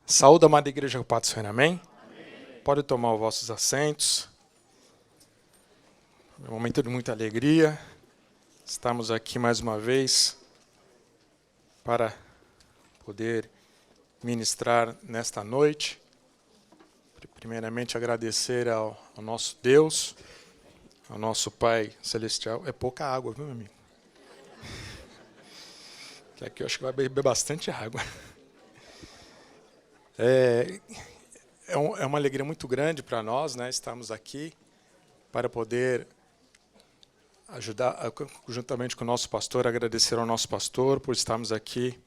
Saúde, amada igreja, Pai do Senhor, amém? Pode tomar os vossos assentos. É um momento de muita alegria. Estamos aqui mais uma vez para poder ministrar nesta noite. Primeiramente, agradecer ao nosso Deus, ao nosso Pai Celestial. É pouca água, viu, meu amigo? Que aqui eu acho que vai beber bastante água. É uma alegria muito grande para nós, né? Estarmos aqui para poder ajudar, juntamente com o nosso pastor, agradecer ao nosso pastor por estarmos aqui,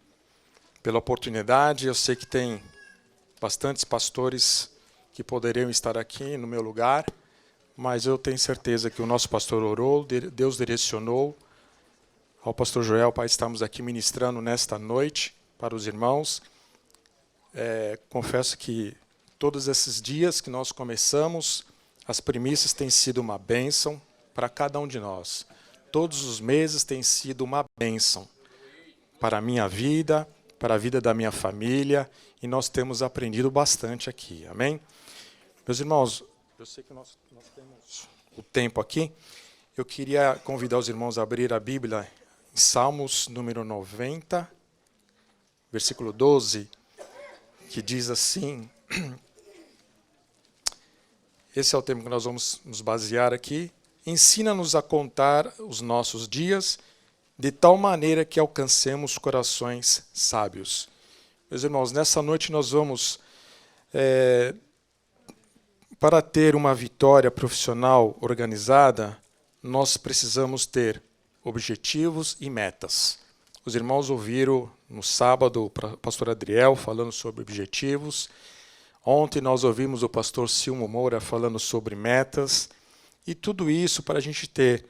pela oportunidade. Eu sei que tem bastantes pastores que poderiam estar aqui no meu lugar, mas eu tenho certeza que o nosso pastor orou, Deus direcionou ao pastor Joel para estarmos aqui ministrando nesta noite para os irmãos. Confesso que todos esses dias que nós começamos, as primícias têm sido uma bênção para cada um de nós. Todos os meses têm sido uma bênção para a minha vida, para a vida da minha família, e nós temos aprendido bastante aqui, amém? Meus irmãos, eu sei que nós temos o tempo aqui, eu queria convidar os irmãos a abrir a Bíblia em Salmos número 90, versículo 12, que diz assim, esse é o tema que nós vamos nos basear aqui: ensina-nos a contar os nossos dias de tal maneira que alcancemos corações sábios. Meus irmãos, nessa noite nós vamos, para ter uma vitória profissional organizada, nós precisamos ter objetivos e metas. Os irmãos ouviram no sábado o pastor Adriel falando sobre objetivos. Ontem nós ouvimos o pastor Silmo Moura falando sobre metas. E tudo isso, para a gente ter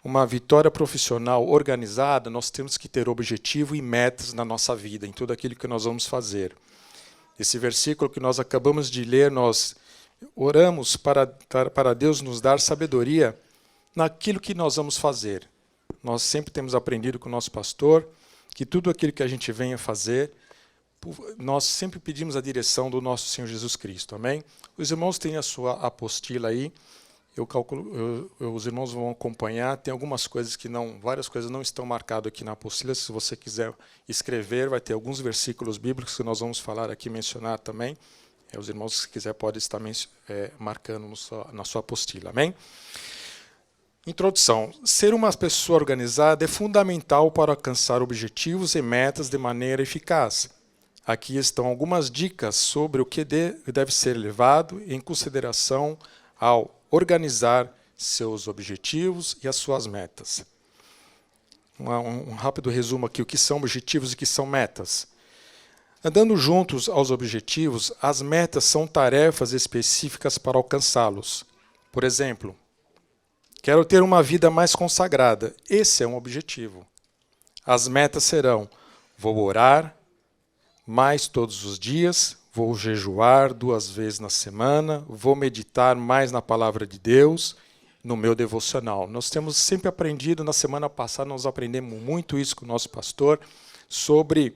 uma vitória profissional organizada, nós temos que ter objetivo e metas na nossa vida, em tudo aquilo que nós vamos fazer. Esse versículo que nós acabamos de ler, nós oramos para Deus nos dar sabedoria naquilo que nós vamos fazer. Nós sempre temos aprendido com o nosso pastor que tudo aquilo que a gente venha fazer, nós sempre pedimos a direção do nosso Senhor Jesus Cristo, amém? Os irmãos têm a sua apostila aí, os irmãos vão acompanhar, tem algumas coisas que não, várias coisas não estão marcadas aqui na apostila, se você quiser escrever, vai ter alguns versículos bíblicos que nós vamos falar aqui, mencionar também, os irmãos, se quiser, podem estar marcando na sua apostila, amém? Introdução. Ser uma pessoa organizada é fundamental para alcançar objetivos e metas de maneira eficaz. Aqui estão algumas dicas sobre o que deve ser levado em consideração ao organizar seus objetivos e as suas metas. Um rápido resumo aqui: o que são objetivos e o que são metas. Andando juntos aos objetivos, as metas são tarefas específicas para alcançá-los. Por exemplo, quero ter uma vida mais consagrada. Esse é um objetivo. As metas serão: vou orar mais todos os dias, vou jejuar 2 vezes na semana, vou meditar mais na palavra de Deus, no meu devocional. Nós temos sempre aprendido, na semana passada nós aprendemos muito isso com o nosso pastor, sobre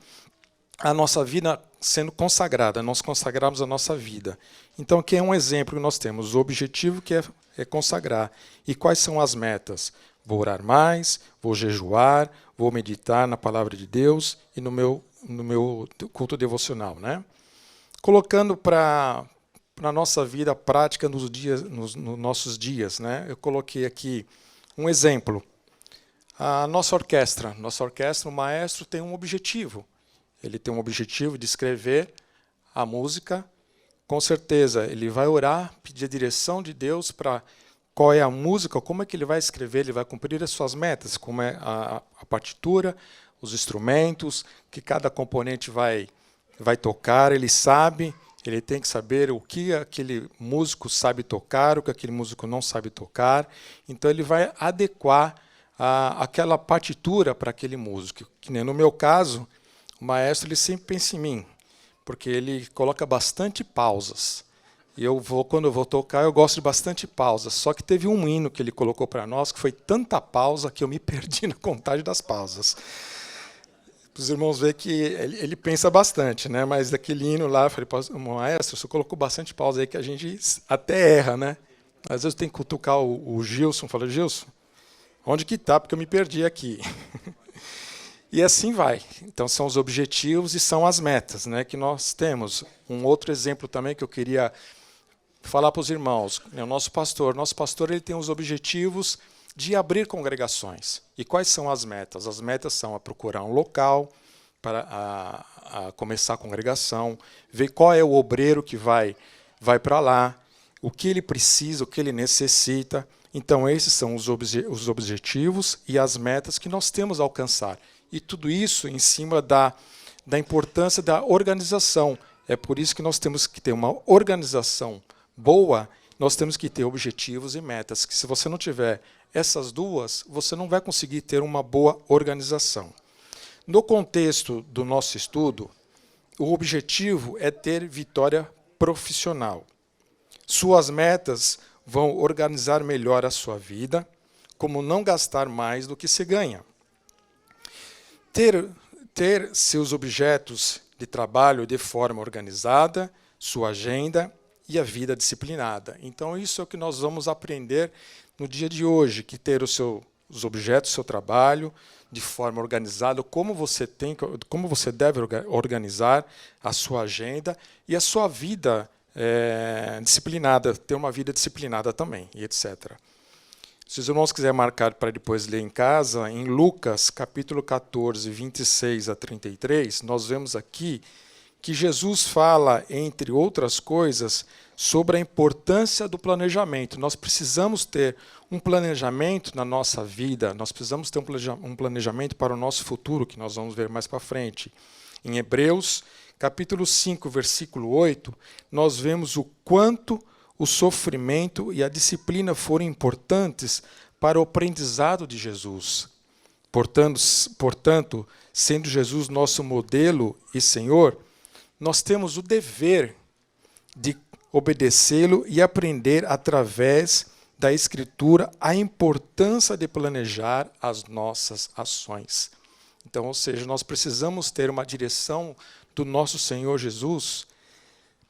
a nossa vida sendo consagrada, nós consagramos a nossa vida. Então, aqui é um exemplo que nós temos, o objetivo que é consagrar. E quais são as metas? Vou orar mais, vou jejuar, vou meditar na palavra de Deus e no meu culto devocional, né? Colocando para a nossa vida prática nos nossos dias, né? Eu coloquei aqui um exemplo. A nossa orquestra, o maestro tem um objetivo. Ele tem um objetivo de escrever a música. Com certeza, ele vai orar, pedir a direção de Deus para qual é a música, como é que ele vai escrever, ele vai cumprir as suas metas, como é a partitura, os instrumentos, que cada componente vai tocar, ele sabe, ele tem que saber o que aquele músico sabe tocar, o que aquele músico não sabe tocar. Então, ele vai adequar aquela partitura para aquele músico. Que nem no meu caso, o maestro ele sempre pensa em mim, porque ele coloca bastante pausas. E quando eu vou tocar, eu gosto de bastante pausas. Só que teve um hino que ele colocou para nós, que foi tanta pausa que eu me perdi na contagem das pausas. Os irmãos verem que ele pensa bastante, né? Mas daquele hino lá, eu falei, maestro, você colocou bastante pausa aí que a gente até erra, né? Às vezes tem que cutucar o Gilson, falei, Gilson, onde que tá? Porque eu me perdi aqui. E assim vai. Então são os objetivos e são as metas, né, que nós temos. Um outro exemplo também que eu queria falar para os irmãos, né, o nosso pastor ele tem os objetivos de abrir congregações. E quais são as metas? As metas são a procurar um local para a começar a congregação, ver qual é o obreiro que vai para lá, o que ele precisa, o que ele necessita. Então esses são os objetivos e as metas que nós temos a alcançar. E tudo isso em cima da importância da organização. É por isso que nós temos que ter uma organização boa, nós temos que ter objetivos e metas, que se você não tiver essas duas, você não vai conseguir ter uma boa organização. No contexto do nosso estudo, o objetivo é ter vitória profissional. Suas metas vão organizar melhor a sua vida, como não gastar mais do que se ganha. Ter seus objetos de trabalho de forma organizada, sua agenda e a vida disciplinada. Então, isso é o que nós vamos aprender no dia de hoje, que ter os objetos do seu trabalho de forma organizada, como você deve organizar a sua agenda e a sua vida disciplinada, ter uma vida disciplinada também, e etc. Se os irmãos quiserem marcar para depois ler em casa, em Lucas, capítulo 14, 26 a 33, nós vemos aqui que Jesus fala, entre outras coisas, sobre a importância do planejamento. Nós precisamos ter um planejamento na nossa vida, nós precisamos ter um planejamento para o nosso futuro, que nós vamos ver mais para frente. Em Hebreus, capítulo 5, versículo 8, nós vemos o quanto o sofrimento e a disciplina foram importantes para o aprendizado de Jesus. Portanto, sendo Jesus nosso modelo e Senhor, nós temos o dever de obedecê-lo e aprender através da Escritura a importância de planejar as nossas ações. Então, ou seja, nós precisamos ter uma direção do nosso Senhor Jesus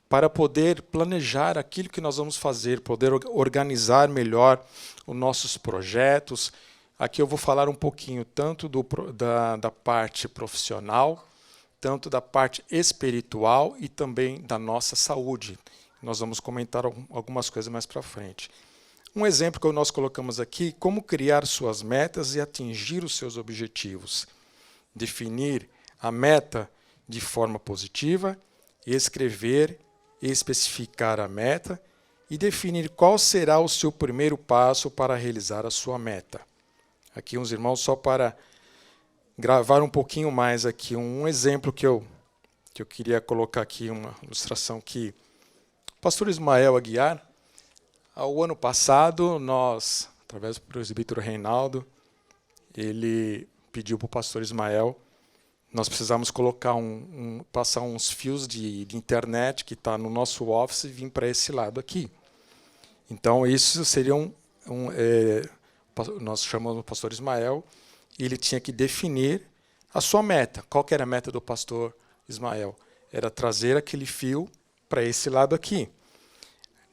para poder planejar aquilo que nós vamos fazer, poder organizar melhor os nossos projetos. Aqui eu vou falar um pouquinho tanto da parte profissional, tanto da parte espiritual e também da nossa saúde. Nós vamos comentar algumas coisas mais para frente. Um exemplo que nós colocamos aqui, como criar suas metas e atingir os seus objetivos. Definir a meta de forma positiva, escrever e especificar a meta e definir qual será o seu primeiro passo para realizar a sua meta. Aqui uns irmãos, só para gravar um pouquinho mais aqui, um exemplo que eu queria colocar aqui, uma ilustração que o pastor Ismael Aguiar, ao ano passado, nós, através do presbítero Reinaldo, ele pediu para o pastor Ismael, nós precisamos colocar passar uns fios de internet que está no nosso office e vir para esse lado aqui. Então, isso seria nós chamamos o pastor Ismael, e ele tinha que definir a sua meta. Qual que era a meta do pastor Ismael? Era trazer aquele fio para esse lado aqui.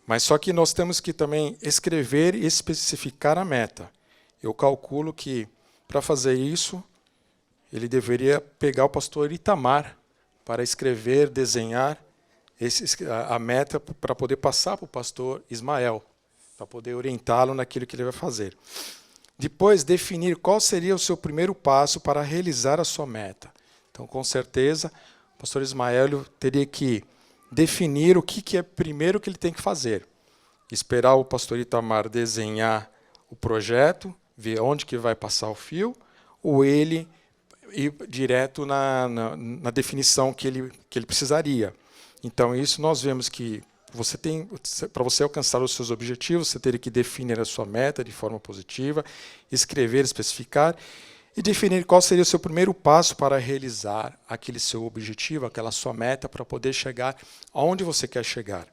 Mas só que nós temos que também escrever e especificar a meta. Eu calculo que, para fazer isso, ele deveria pegar o pastor Itamar para escrever, desenhar a meta para poder passar para o pastor Ismael, para poder orientá-lo naquilo que ele vai fazer. Depois, definir qual seria o seu primeiro passo para realizar a sua meta. Então, com certeza, o pastor Ismael teria que definir o que é primeiro que ele tem que fazer. Esperar o pastor Itamar desenhar o projeto, ver onde que vai passar o fio, ou ele ir direto na definição que ele precisaria. Então, isso nós vemos que para você alcançar os seus objetivos, você teria que definir a sua meta de forma positiva, escrever, especificar e definir qual seria o seu primeiro passo para realizar aquele seu objetivo, aquela sua meta, para poder chegar aonde você quer chegar.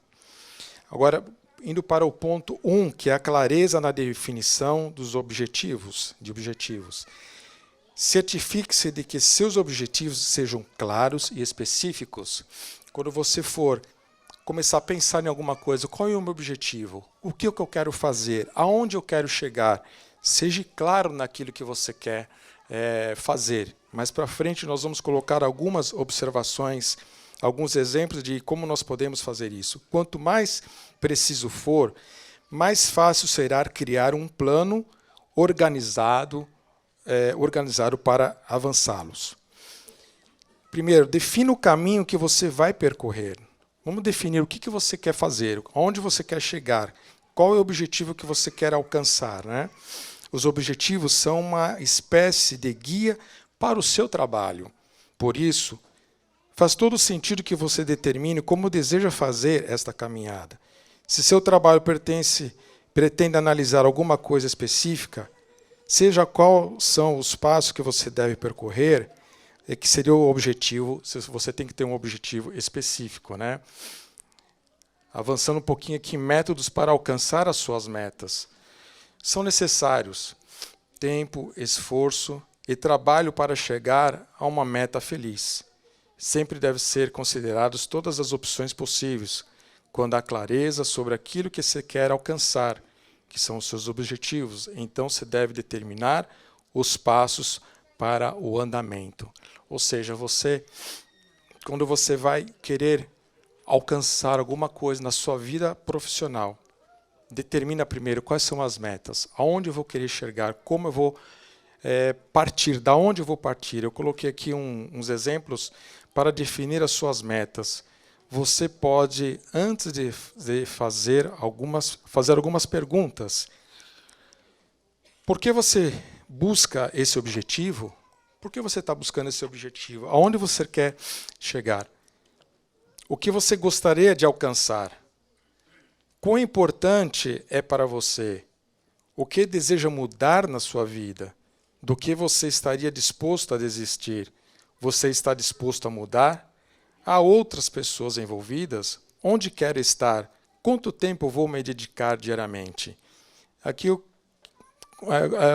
Agora, indo para o ponto 1, que é a clareza na definição dos objetivos, Certifique-se de que seus objetivos sejam claros e específicos. Quando você for começar a pensar em alguma coisa, qual é o meu objetivo? O que eu quero fazer? Aonde eu quero chegar? Seja claro naquilo que você quer fazer. Mais para frente nós vamos colocar algumas observações, alguns exemplos de como nós podemos fazer isso. Quanto mais preciso for, mais fácil será criar um plano organizado para avançá-los. Primeiro, defina o caminho que você vai percorrer. Vamos definir o que você quer fazer, onde você quer chegar, qual é o objetivo que você quer alcançar, né? Os objetivos são uma espécie de guia para o seu trabalho. Por isso, faz todo sentido que você determine como deseja fazer esta caminhada. Se seu trabalho pretende analisar alguma coisa específica, seja quais são os passos que você deve percorrer, que seria o objetivo, você tem que ter um objetivo específico, né? Avançando um pouquinho aqui, métodos para alcançar as suas metas. São necessários tempo, esforço e trabalho para chegar a uma meta feliz. Sempre devem ser consideradas todas as opções possíveis, quando há clareza sobre aquilo que você quer alcançar, que são os seus objetivos. Então, você deve determinar os passos para o andamento. Ou seja, quando você vai querer alcançar alguma coisa na sua vida profissional, determina primeiro quais são as metas, aonde eu vou querer chegar, como eu vou partir, da onde eu vou partir. Eu coloquei aqui uns exemplos para definir as suas metas. Você pode, antes de fazer algumas perguntas. Por que você busca esse objetivo? Por que você está buscando esse objetivo? Aonde você quer chegar? O que você gostaria de alcançar? Quão importante é para você? O que deseja mudar na sua vida? Do que você estaria disposto a desistir? Você está disposto a mudar? Há outras pessoas envolvidas? Onde quero estar? Quanto tempo vou me dedicar diariamente? Aqui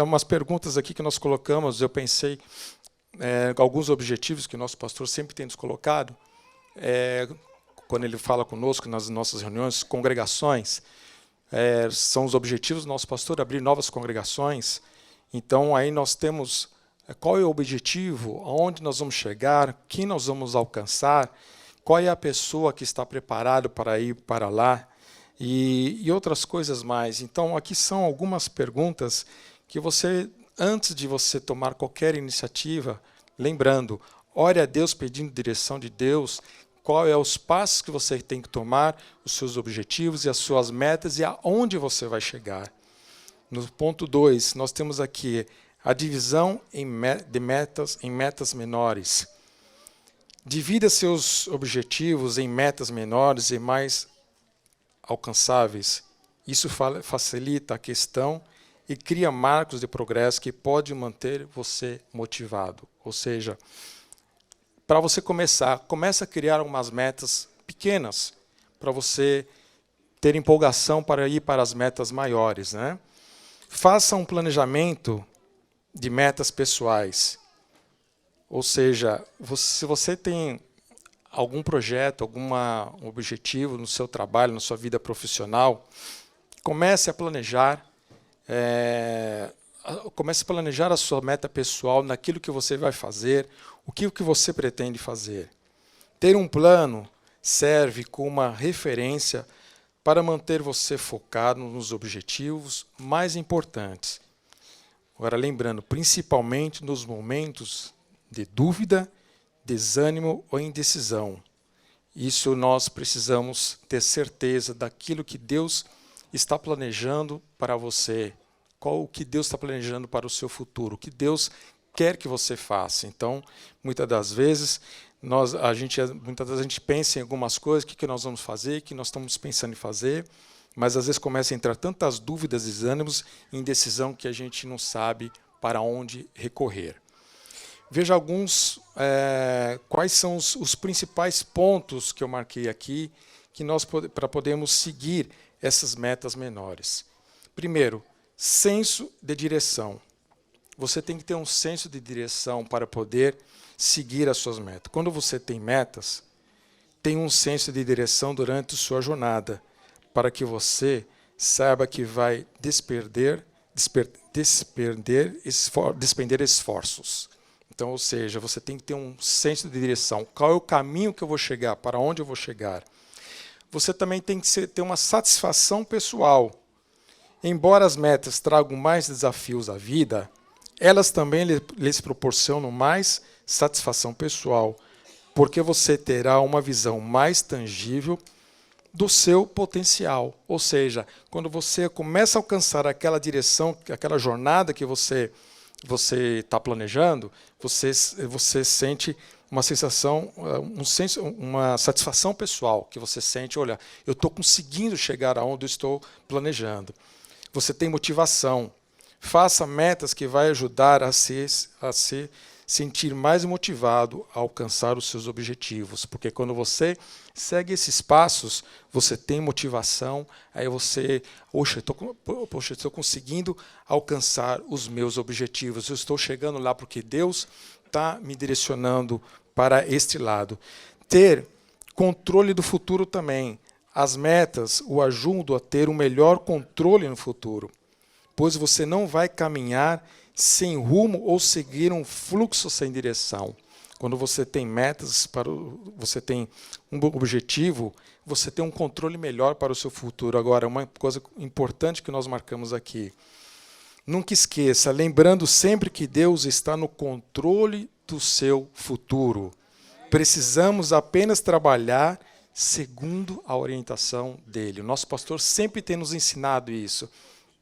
umas perguntas aqui que nós colocamos, eu pensei alguns objetivos que o nosso pastor sempre tem nos colocado, quando ele fala conosco nas nossas reuniões, congregações, são os objetivos do nosso pastor, abrir novas congregações. Então, aí nós temos qual é o objetivo, aonde nós vamos chegar, quem nós vamos alcançar, qual é a pessoa que está preparada para ir para lá, e outras coisas mais. Então, aqui são algumas perguntas que você, antes de você tomar qualquer iniciativa, lembrando, ore a Deus pedindo direção de Deus, qual é os passos que você tem que tomar, os seus objetivos e as suas metas e aonde você vai chegar. No ponto 2, nós temos aqui a divisão de metas em metas menores. Divida seus objetivos em metas menores e mais alcançáveis. Isso facilita a questão e cria marcos de progresso que pode manter você motivado. Ou seja, para você comece a criar algumas metas pequenas para você ter empolgação para ir para as metas maiores, né? Faça um planejamento de metas pessoais. Ou seja, se você tem algum projeto, algum objetivo no seu trabalho, na sua vida profissional, comece a planejar. Comece a planejar a sua meta pessoal naquilo que você vai fazer, o que você pretende fazer. Ter um plano serve como uma referência para manter você focado nos objetivos mais importantes. Agora, lembrando, principalmente nos momentos de dúvida, desânimo ou indecisão. Isso nós precisamos ter certeza daquilo que Deus está planejando para você. Qual o que Deus está planejando para o seu futuro, o que Deus quer que você faça. Então, muitas das vezes, a gente pensa em algumas coisas, o que nós vamos fazer, o que nós estamos pensando em fazer, mas às vezes começa a entrar tantas dúvidas, desânimos, indecisão, que a gente não sabe para onde recorrer. Veja quais são os principais pontos que eu marquei aqui, que nós para podermos seguir essas metas menores. Primeiro, senso de direção. você tem que ter um senso de direção para poder seguir as suas metas. Quando você tem metas, tem um senso de direção durante a sua jornada, para que você saiba que vai despender esforços. Então, ou seja, você tem que ter um senso de direção. Qual é o caminho que eu vou chegar? Para onde eu vou chegar? Você também tem que ter uma satisfação pessoal. Embora as metas tragam mais desafios à vida, elas também lhes proporcionam mais satisfação pessoal, porque você terá uma visão mais tangível do seu potencial. Ou seja, quando você começa a alcançar aquela direção, aquela jornada que você está planejando, você sente uma sensação, uma satisfação pessoal, que você sente, olha, eu estou conseguindo chegar aonde eu estou planejando. Você tem motivação. Faça metas que vai ajudar a se sentir mais motivado a alcançar os seus objetivos, porque quando você segue esses passos, você tem motivação, aí você, estou conseguindo alcançar os meus objetivos, eu estou chegando lá porque Deus está me direcionando para este lado. Ter controle do futuro também. As metas o ajudam a ter um melhor controle no futuro, pois você não vai caminhar sem rumo ou seguir um fluxo sem direção. Quando você tem metas, você tem um objetivo, você tem um controle melhor para o seu futuro. Agora, uma coisa importante que nós marcamos aqui. Nunca esqueça, lembrando sempre que Deus está no controle do seu futuro. Precisamos apenas trabalhar segundo a orientação dele. O nosso pastor sempre tem nos ensinado isso.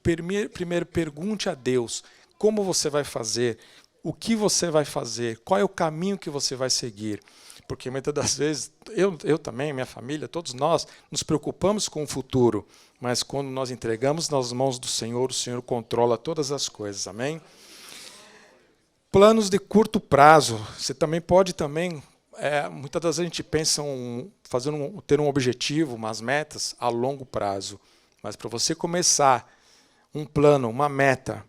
Primeiro pergunte a Deus como você vai fazer, o que você vai fazer, qual é o caminho que você vai seguir. Porque muitas das vezes, eu também, minha família, todos nós, nos preocupamos com o futuro, mas quando nós entregamos nas mãos do Senhor, o Senhor controla todas as coisas. Amém? Planos de curto prazo. Você também pode muitas das vezes a gente pensa ter um objetivo, umas metas a longo prazo. Mas para você começar um plano, uma meta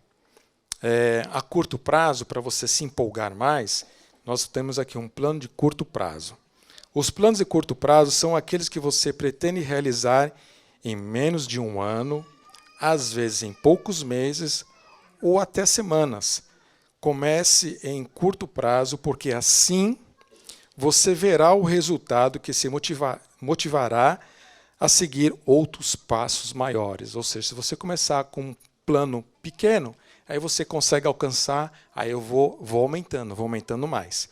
a curto prazo, para você se empolgar mais, nós temos aqui um plano de curto prazo. Os planos de curto prazo são aqueles que você pretende realizar em menos de um ano, às vezes em poucos meses ou até semanas. Comece em curto prazo, porque assim você verá o resultado que se motivará a seguir outros passos maiores. Ou seja, se você começar com um plano pequeno, aí você consegue alcançar, aí eu vou aumentando mais.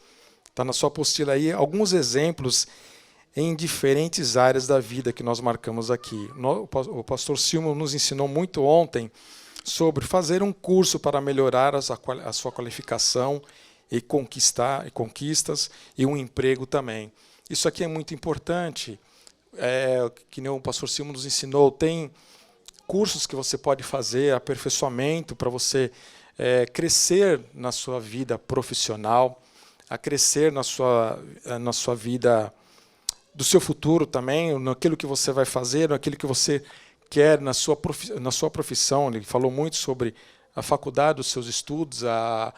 Está na sua apostila aí alguns exemplos em diferentes áreas da vida que nós marcamos aqui. O pastor Silmo nos ensinou muito ontem sobre fazer um curso para melhorar a sua qualificação e conquistas e um emprego também. Isso aqui é muito importante, que nem o pastor Silmo nos ensinou, tem cursos que você pode fazer, aperfeiçoamento para você crescer na sua vida profissional, a crescer na sua vida do seu futuro também, naquilo que você vai fazer, naquilo que você quer na sua profissão. Ele falou muito sobre a faculdade, os seus estudos, a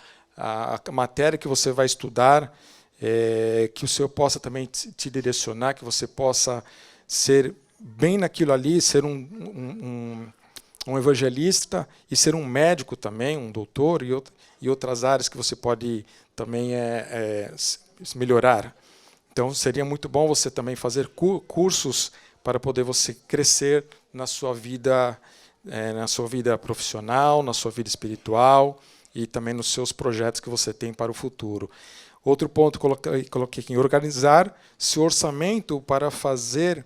matéria que você vai estudar, que o Senhor possa também te direcionar, que você possa ser bem naquilo ali, ser um evangelista e ser um médico também, um doutor e outras áreas que você pode também melhorar. Então, seria muito bom você também fazer cursos para poder você crescer na sua vida profissional, na sua vida espiritual e também nos seus projetos que você tem para o futuro. Outro ponto que coloquei aqui, organizar seu orçamento para fazer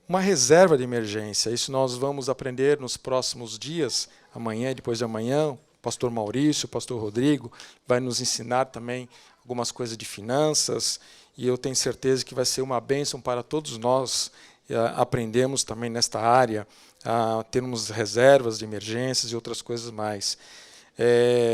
uma reserva de emergência. Isso nós vamos aprender nos próximos dias, amanhã e depois de amanhã. O pastor Maurício, o pastor Rodrigo vai nos ensinar também algumas coisas de finanças, e eu tenho certeza que vai ser uma bênção para todos nós aprendemos também nesta área, a termos reservas de emergências e outras coisas mais.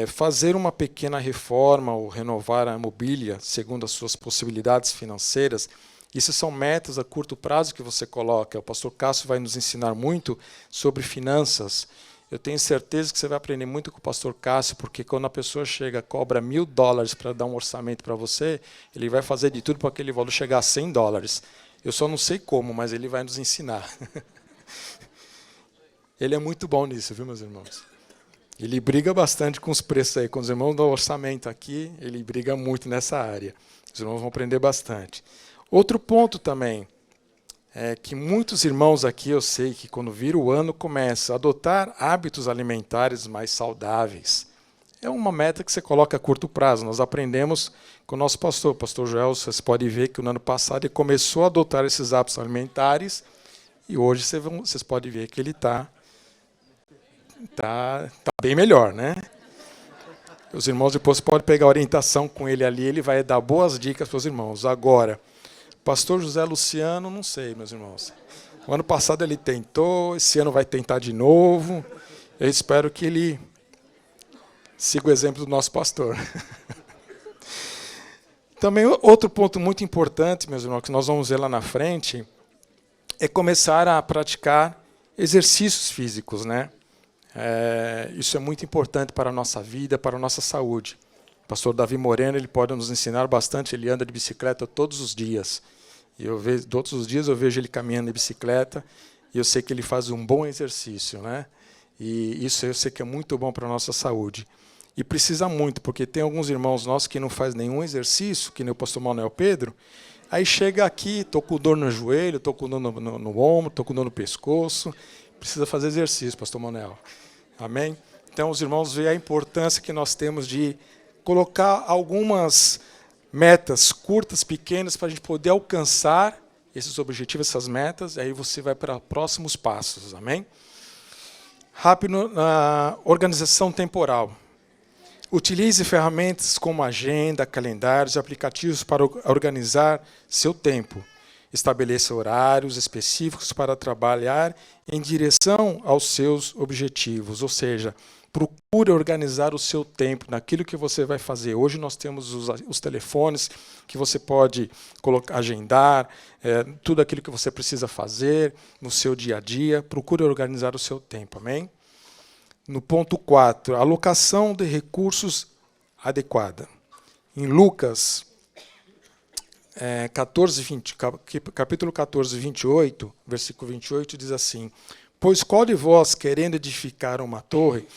Fazer uma pequena reforma ou renovar a mobília segundo as suas possibilidades financeiras. Isso são metas a curto prazo que você coloca. O pastor Cássio vai nos ensinar muito sobre finanças Eu tenho certeza que você vai aprender muito com o pastor Cássio, porque quando a pessoa chega, cobra $1.000 para dar um orçamento para você, ele vai fazer de tudo para aquele valor chegar a $100. Eu só não sei como, mas ele vai nos ensinar. Ele é muito bom nisso, viu, meus irmãos? Ele briga bastante com os preços aí. Quando os irmãos dão orçamento aqui, ele briga muito nessa área. Os irmãos vão aprender bastante. Outro ponto também, é que muitos irmãos aqui, eu sei que quando vira o ano, começam a adotar hábitos alimentares mais saudáveis. É uma meta que você coloca a curto prazo. Nós aprendemos com o nosso pastor, o pastor Joel, vocês podem ver que no ano passado ele começou a adotar esses hábitos alimentares e hoje vocês podem ver que ele está bem melhor, né? Os irmãos depois podem pegar orientação com ele ali, ele vai dar boas dicas para os irmãos. Agora, pastor José Luciano, não sei, meus irmãos. O ano passado ele tentou, esse ano vai tentar de novo. Eu espero que ele siga o exemplo do nosso pastor. Também outro ponto muito importante, meus irmãos, que nós vamos ver lá na frente, é começar a praticar exercícios físicos, né? Isso é muito importante para a nossa vida, para a nossa saúde. O pastor Davi Moreno, ele pode nos ensinar bastante, ele anda de bicicleta todos os dias. E todos os dias eu vejo ele caminhando de bicicleta e eu sei que ele faz um bom exercício, né? E isso eu sei que é muito bom para a nossa saúde. E precisa muito, porque tem alguns irmãos nossos que não fazem nenhum exercício, que nem o pastor Manuel Pedro, aí chega aqui, estou com dor no joelho, estou com dor no ombro, estou com dor no pescoço, precisa fazer exercício, pastor Manuel. Amém? Então, os irmãos veem a importância que nós temos de colocar algumas metas curtas, pequenas, para a gente poder alcançar esses objetivos, essas metas, e aí você vai para próximos passos. Amém? Rápido, na organização temporal. Utilize ferramentas como agenda, calendários e aplicativos para organizar seu tempo. Estabeleça horários específicos para trabalhar em direção aos seus objetivos, ou seja, procure organizar o seu tempo naquilo que você vai fazer. Hoje nós temos os telefones que você pode agendar, tudo aquilo que você precisa fazer no seu dia a dia. Procure organizar o seu tempo, amém? No ponto 4, alocação de recursos adequada. Em Lucas capítulo 14, 28, versículo 28, diz assim: Pois qual de vós, querendo edificar uma torre,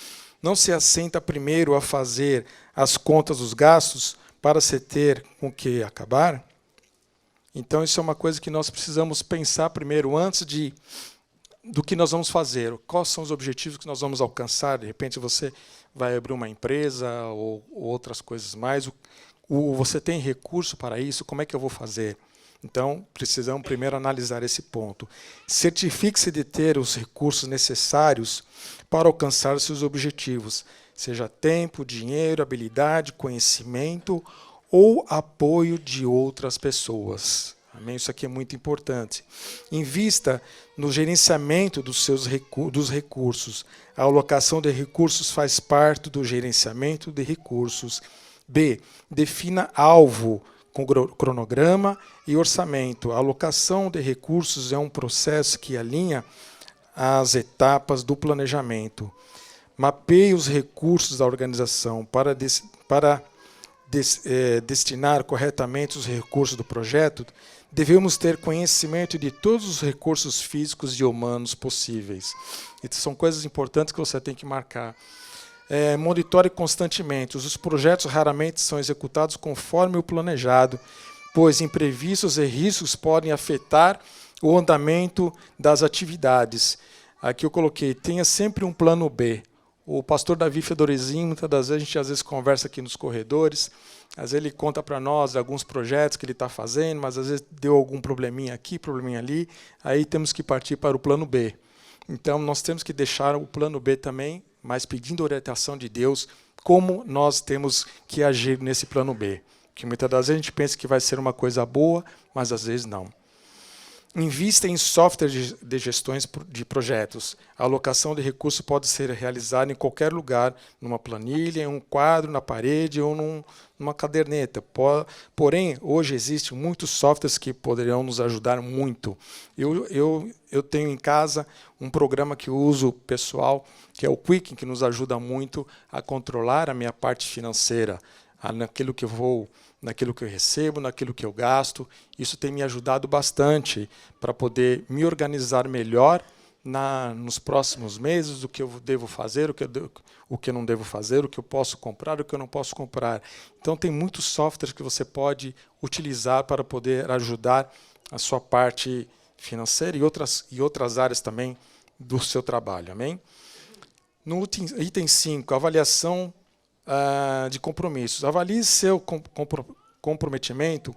não se assenta primeiro a fazer as contas dos gastos para se ter com que acabar? Então, isso é uma coisa que nós precisamos pensar primeiro, antes do que nós vamos fazer. Quais são os objetivos que nós vamos alcançar? De repente, você vai abrir uma empresa ou outras coisas mais. Você tem recurso para isso? Como é que eu vou fazer? Então, precisamos primeiro analisar esse ponto. Certifique-se de ter os recursos necessários para alcançar seus objetivos, seja tempo, dinheiro, habilidade, conhecimento ou apoio de outras pessoas. Amém? Isso aqui é muito importante. Invista no gerenciamento dos recursos. A alocação de recursos faz parte do gerenciamento de recursos. B. Defina alvo com cronograma e orçamento. A alocação de recursos é um processo que alinha as etapas do planejamento. Mapeie os recursos da organização para destinar corretamente os recursos do projeto. Devemos ter conhecimento de todos os recursos físicos e humanos possíveis. Então, são coisas importantes que você tem que marcar. Monitore constantemente. Os projetos raramente são executados conforme o planejado, pois imprevistos e riscos podem afetar o andamento das atividades. Aqui eu coloquei, tenha sempre um plano B. O pastor Davi Fedorezinho, muitas das vezes, a gente às vezes conversa aqui nos corredores, às vezes ele conta para nós alguns projetos que ele está fazendo, mas às vezes deu algum probleminha aqui, probleminha ali, aí temos que partir para o plano B. Então, nós temos que deixar o plano B também, mas pedindo orientação de Deus, como nós temos que agir nesse plano B. Que muitas das vezes a gente pensa que vai ser uma coisa boa, mas às vezes não. Invista em software de gestões de projetos. A alocação de recursos pode ser realizada em qualquer lugar, numa planilha, em um quadro, na parede ou numa caderneta. Porém, hoje existem muitos softwares que poderão nos ajudar muito. Eu tenho em casa um programa que eu uso pessoal, que é o Quicken, que nos ajuda muito a controlar a minha parte financeira, naquilo que eu recebo, naquilo que eu gasto. Isso tem me ajudado bastante para poder me organizar melhor nos próximos meses, o que eu devo fazer, o que eu não devo fazer, o que eu posso comprar, o que eu não posso comprar. Então, tem muitos softwares que você pode utilizar para poder ajudar a sua parte financeira e outras áreas também do seu trabalho. Amém? No item 5, avaliação de compromissos. Avalie seu comprometimento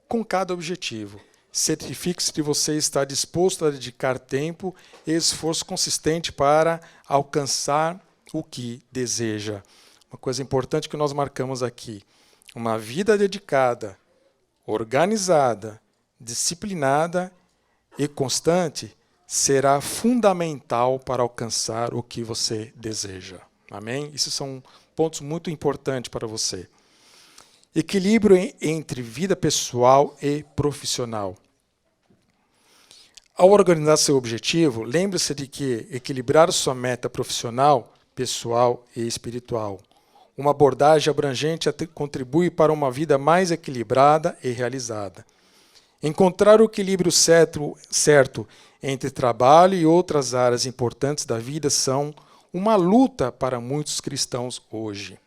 com cada objetivo. Certifique-se que você está disposto a dedicar tempo e esforço consistente para alcançar o que deseja. Uma coisa importante que nós marcamos aqui: uma vida dedicada, organizada, disciplinada e constante será fundamental para alcançar o que você deseja. Amém? Esses são pontos muito importantes para você. Equilíbrio entre vida pessoal e profissional. Ao organizar seu objetivo, lembre-se de que equilibrar sua meta profissional, pessoal e espiritual. Uma abordagem abrangente contribui para uma vida mais equilibrada e realizada. Encontrar o equilíbrio certo entre trabalho e outras áreas importantes da vida são uma luta para muitos cristãos hoje.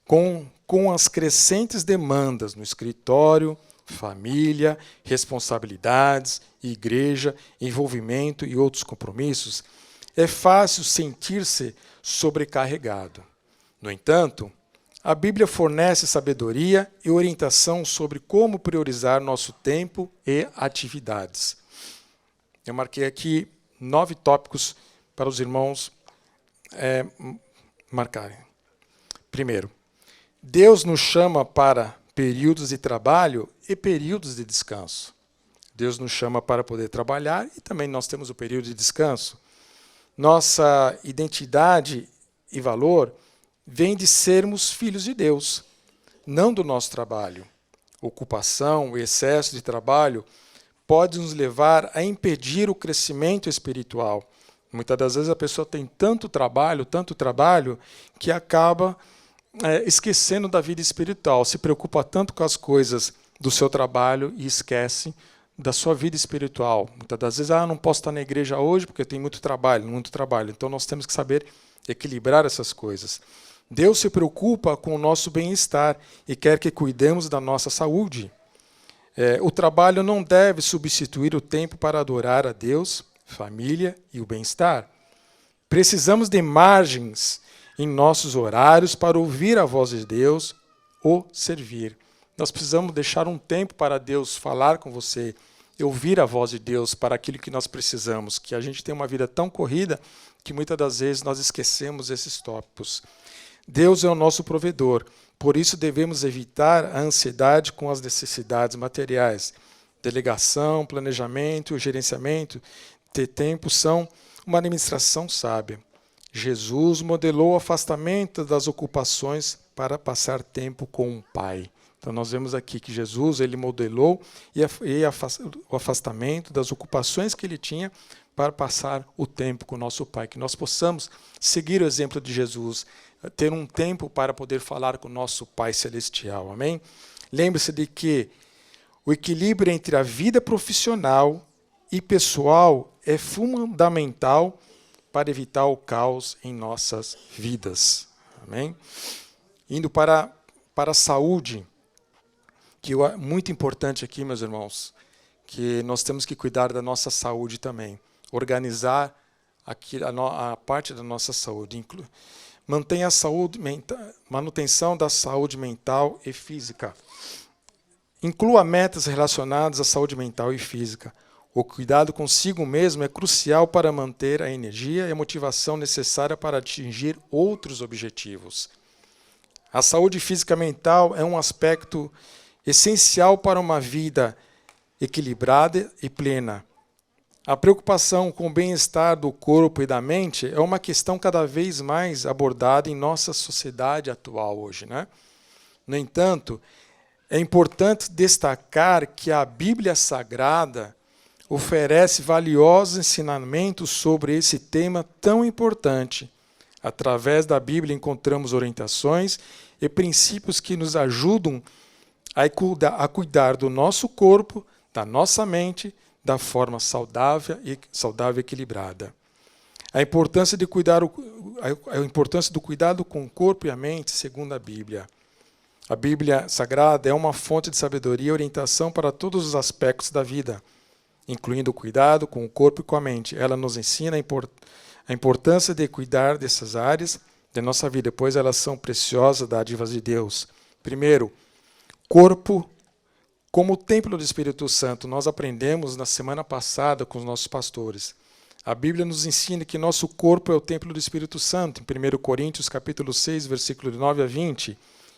Com as crescentes demandas no escritório, família, responsabilidades, igreja, envolvimento e outros compromissos, é fácil sentir-se sobrecarregado. No entanto, a Bíblia fornece sabedoria e orientação sobre como priorizar nosso tempo e atividades. Eu marquei aqui 9 tópicos para os irmãos marcarem. Primeiro, Deus nos chama para períodos de trabalho e períodos de descanso. Deus nos chama para poder trabalhar e também nós temos o período de descanso. Nossa identidade e valor vem de sermos filhos de Deus, não do nosso trabalho. Ocupação, o excesso de trabalho pode nos levar a impedir o crescimento espiritual. Muitas das vezes a pessoa tem tanto trabalho, que acaba esquecendo da vida espiritual, se preocupa tanto com as coisas do seu trabalho e esquece da sua vida espiritual. Muitas das vezes, não posso estar na igreja hoje porque tem muito trabalho. Então nós temos que saber equilibrar essas coisas. Deus se preocupa com o nosso bem-estar e quer que cuidemos da nossa saúde. O trabalho não deve substituir o tempo para adorar a Deus, família e o bem-estar. Precisamos de margens em nossos horários para ouvir a voz de Deus ou servir. Nós precisamos deixar um tempo para Deus falar com você e ouvir a voz de Deus para aquilo que nós precisamos, que a gente tem uma vida tão corrida que muitas das vezes nós esquecemos esses tópicos. Deus é o nosso provedor, por isso devemos evitar a ansiedade com as necessidades materiais. Delegação, planejamento e gerenciamento de tempo são uma administração sábia. Jesus modelou o afastamento das ocupações para passar tempo com o Pai. Então nós vemos aqui que Jesus ele modelou o afastamento das ocupações que ele tinha para passar o tempo com o nosso Pai. Que nós possamos seguir o exemplo de Jesus, ter um tempo para poder falar com o nosso Pai Celestial. Amém? Lembre-se de que o equilíbrio entre a vida profissional e pessoal é fundamental para evitar o caos em nossas vidas. Amém? Indo para a saúde, que é muito importante aqui, meus irmãos, que nós temos que cuidar da nossa saúde também. Organizar a parte da nossa saúde. Mantenha a saúde manutenção da saúde mental e física. Inclua metas relacionadas à saúde mental e física. O cuidado consigo mesmo é crucial para manter a energia e a motivação necessária para atingir outros objetivos. A saúde física e mental é um aspecto essencial para uma vida equilibrada e plena. A preocupação com o bem-estar do corpo e da mente é uma questão cada vez mais abordada em nossa sociedade atual hoje, né? No entanto, é importante destacar que a Bíblia Sagrada oferece valiosos ensinamentos sobre esse tema tão importante. Através da Bíblia encontramos orientações e princípios que nos ajudam a cuidar do nosso corpo, da nossa mente, da forma saudável e equilibrada. A importância do cuidado com o corpo e a mente, segundo a Bíblia. A Bíblia Sagrada é uma fonte de sabedoria e orientação para todos os aspectos da vida, incluindo o cuidado com o corpo e com a mente. Ela nos ensina a importância de cuidar dessas áreas da nossa vida, pois elas são preciosas dádivas de Deus. Primeiro, corpo como o templo do Espírito Santo. Nós aprendemos na semana passada com os nossos pastores. A Bíblia nos ensina que nosso corpo é o templo do Espírito Santo. Em 1 Coríntios capítulo 6, versículo 9 a 20.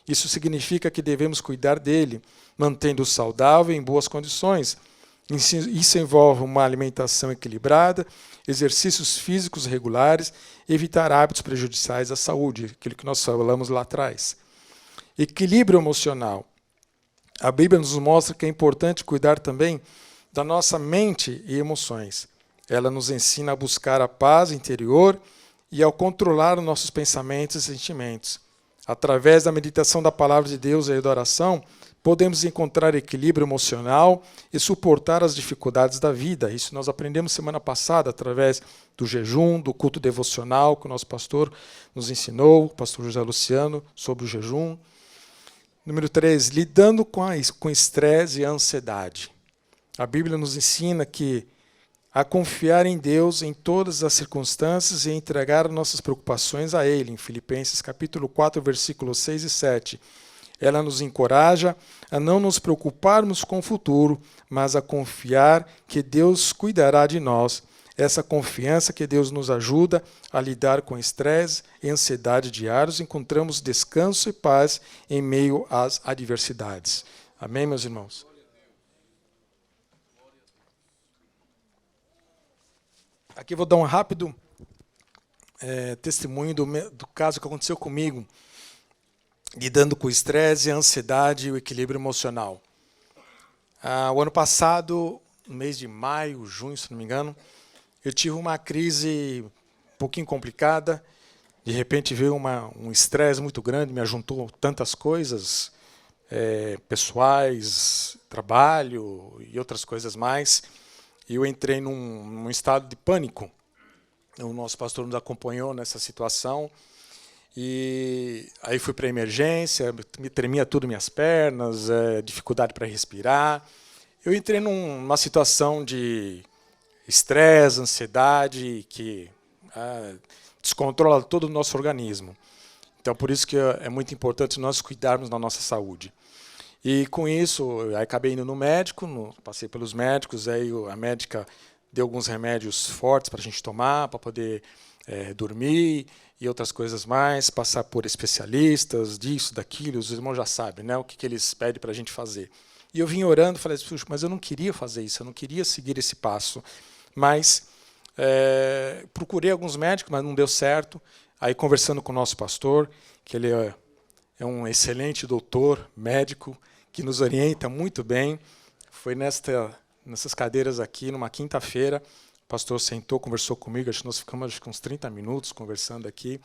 Isso significa que devemos cuidar dele, mantendo-o saudável e em boas condições. Isso envolve uma alimentação equilibrada, exercícios físicos regulares, evitar hábitos prejudiciais à saúde, aquilo que nós falamos lá atrás. Equilíbrio emocional. A Bíblia nos mostra que é importante cuidar também da nossa mente e emoções. Ela nos ensina a buscar a paz interior e a controlar os nossos pensamentos e sentimentos. Através da meditação da palavra de Deus e da oração, podemos encontrar equilíbrio emocional e suportar as dificuldades da vida. Isso nós aprendemos semana passada, através do jejum, do culto devocional, que o nosso pastor nos ensinou, o pastor José Luciano, sobre o jejum. Número 3, lidando com estresse e ansiedade. A Bíblia nos ensina a confiar em Deus em todas as circunstâncias e entregar nossas preocupações a Ele, em Filipenses capítulo 4, versículos 6 e 7. Ela nos encoraja a não nos preocuparmos com o futuro, mas a confiar que Deus cuidará de nós. Essa confiança que Deus nos ajuda a lidar com estresse e ansiedade diários, encontramos descanso e paz em meio às adversidades. Amém, meus irmãos? Aqui eu vou dar um rápido testemunho do caso que aconteceu comigo, lidando com o estresse, a ansiedade e o equilíbrio emocional. O ano passado, no mês de maio, junho, se não me engano, eu tive uma crise um pouquinho complicada. De repente veio um estresse muito grande, me ajuntou tantas coisas, pessoais, trabalho e outras coisas mais. E eu entrei num estado de pânico. O nosso pastor nos acompanhou nessa situação. E aí fui para a emergência, me tremia tudo minhas pernas, dificuldade para respirar. Eu entrei numa situação de estresse, ansiedade, que descontrola todo o nosso organismo. Então, por isso que é muito importante nós cuidarmos da nossa saúde. E com isso, aí acabei indo no médico, passei pelos médicos, aí a médica deu alguns remédios fortes para a gente tomar, para poder dormir e outras coisas mais, passar por especialistas, disso, daquilo, os irmãos já sabem, né, o que eles pedem para a gente fazer. E eu vim orando, falei, puxa, mas eu não queria fazer isso, eu não queria seguir esse passo. Mas procurei alguns médicos, mas não deu certo. Aí, conversando com o nosso pastor, que ele é um excelente doutor, médico, que nos orienta muito bem. Foi nessas cadeiras aqui, numa quinta-feira, o pastor sentou, conversou comigo, acho que nós ficamos uns 30 minutos conversando aqui.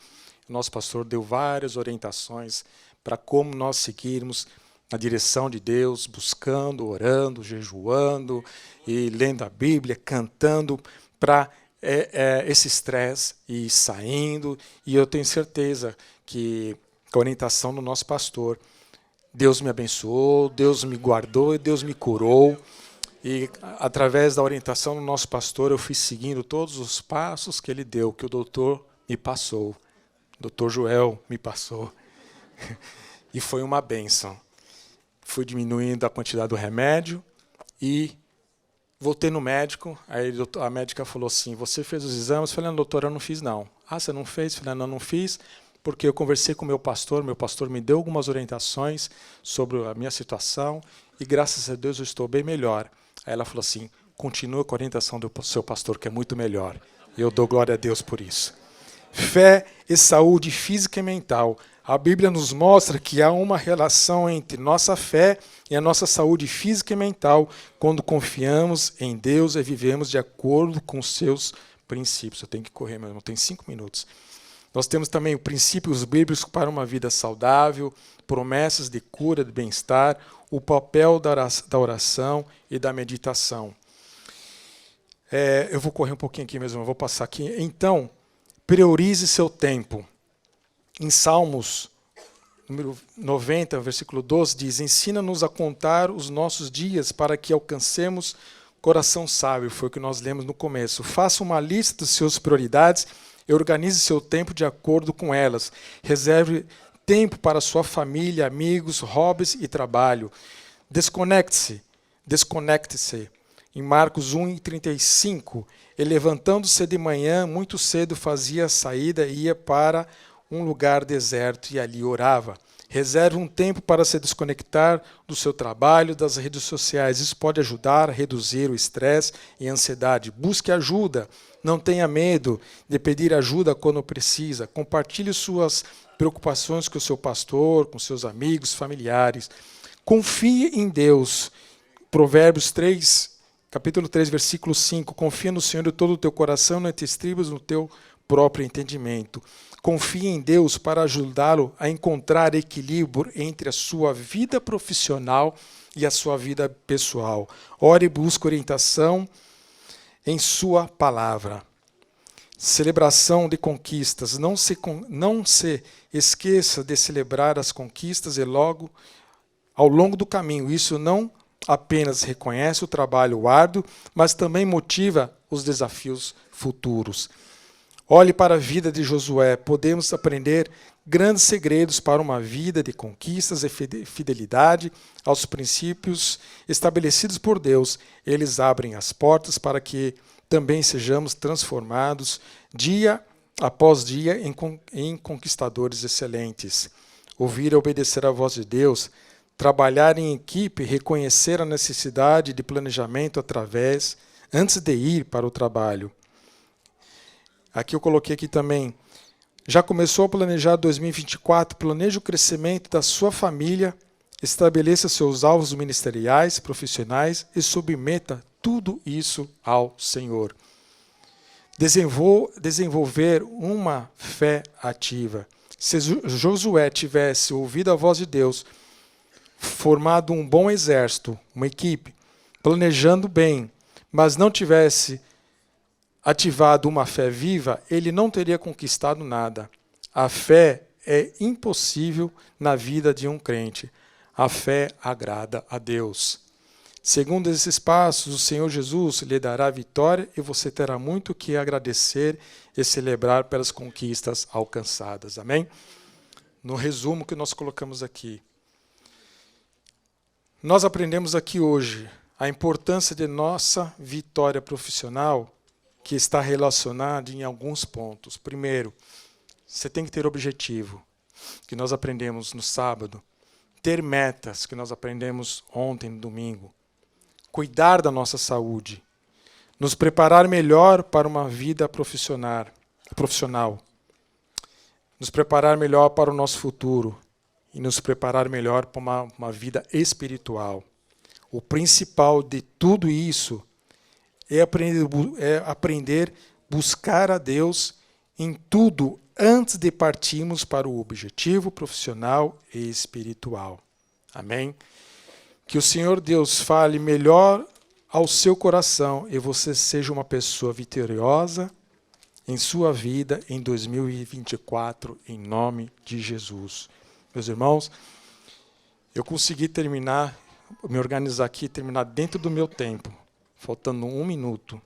O nosso pastor deu várias orientações para como nós seguirmos na direção de Deus, buscando, orando, jejuando, e lendo a Bíblia, cantando, para esse estresse ir saindo. E eu tenho certeza que com a orientação do nosso pastor, Deus me abençoou, Deus me guardou e Deus me curou. E através da orientação do nosso pastor, eu fui seguindo todos os passos que ele deu, que o doutor me passou. O doutor Joel me passou. E foi uma bênção. Fui diminuindo a quantidade do remédio e voltei no médico. Aí a médica falou assim, você fez os exames? Eu falei, não, doutora, eu não fiz não. Ah, você não fez? Eu falei, não fiz, porque eu conversei com o meu pastor me deu algumas orientações sobre a minha situação e graças a Deus eu estou bem melhor. Aí ela falou assim, continua com a orientação do seu pastor, que é muito melhor. E eu dou glória a Deus por isso. Fé e saúde física e mental. A Bíblia nos mostra que há uma relação entre nossa fé e a nossa saúde física e mental quando confiamos em Deus e vivemos de acordo com os seus princípios. Eu tenho que correr, meu irmão, tem 5 minutos. Nós temos também princípios bíblicos para uma vida saudável, promessas de cura, de bem-estar, o papel da oração e da meditação. Eu vou correr um pouquinho aqui mesmo, eu vou passar aqui. Então, priorize seu tempo. Em Salmos, número 90, versículo 12, diz, ensina-nos a contar os nossos dias para que alcancemos coração sábio. Foi o que nós lemos no começo. Faça uma lista de suas prioridades e organize seu tempo de acordo com elas. Reserve tempo para sua família, amigos, hobbies e trabalho. Desconecte-se. Em Marcos 1:35, e levantando-se de manhã, muito cedo fazia a saída e ia para um lugar deserto e ali orava. Reserve um tempo para se desconectar do seu trabalho, das redes sociais. Isso pode ajudar a reduzir o estresse e a ansiedade. Busque ajuda. Não tenha medo de pedir ajuda quando precisa. Compartilhe suas preocupações com o seu pastor, com seus amigos, familiares. Confie em Deus. Provérbios 3, capítulo 3, versículo 5. Confia no Senhor de todo o teu coração, não te estribas no teu próprio entendimento. Confie em Deus para ajudá-lo a encontrar equilíbrio entre a sua vida profissional e a sua vida pessoal. Ore e busque orientação em sua palavra. Celebração de conquistas. Não se esqueça de celebrar as conquistas e logo ao longo do caminho. Isso não apenas reconhece o trabalho árduo, mas também motiva os desafios futuros. Olhe para a vida de Josué. Podemos aprender grandes segredos para uma vida de conquistas e fidelidade aos princípios estabelecidos por Deus. Eles abrem as portas para que também sejamos transformados dia após dia em conquistadores excelentes. Ouvir e obedecer à voz de Deus, trabalhar em equipe, reconhecer a necessidade de planejamento antes de ir para o trabalho. Aqui eu coloquei aqui também, já começou a planejar 2024, planeje o crescimento da sua família, estabeleça seus alvos ministeriais, profissionais e submeta tudo isso ao Senhor. Desenvolver uma fé ativa. Se Josué tivesse ouvido a voz de Deus, formado um bom exército, uma equipe, planejando bem, mas não tivesse ativado uma fé viva, ele não teria conquistado nada. A fé é impossível na vida de um crente. A fé agrada a Deus. Segundo esses passos, o Senhor Jesus lhe dará vitória e você terá muito que agradecer e celebrar pelas conquistas alcançadas. Amém? No resumo que nós colocamos aqui, nós aprendemos aqui hoje a importância de nossa vitória profissional, que está relacionada em alguns pontos. Primeiro, você tem que ter objetivo, que nós aprendemos no sábado. Ter metas, que nós aprendemos ontem, no domingo. Cuidar da nossa saúde. Nos preparar melhor para uma vida profissional. Nos preparar melhor para o nosso futuro. E nos preparar melhor para uma vida espiritual. O principal de tudo isso é aprender a buscar a Deus em tudo antes de partirmos para o objetivo profissional e espiritual. Amém? Que o Senhor Deus fale melhor ao seu coração e você seja uma pessoa vitoriosa em sua vida em 2024, em nome de Jesus. Meus irmãos, eu consegui me organizar aqui e terminar dentro do meu tempo. Faltando 1 minuto.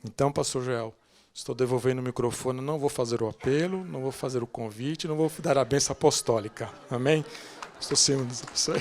Então, pastor Joel, estou devolvendo o microfone, não vou fazer o apelo, não vou fazer o convite, não vou dar a bênção apostólica. Amém? Estou sendo isso aí.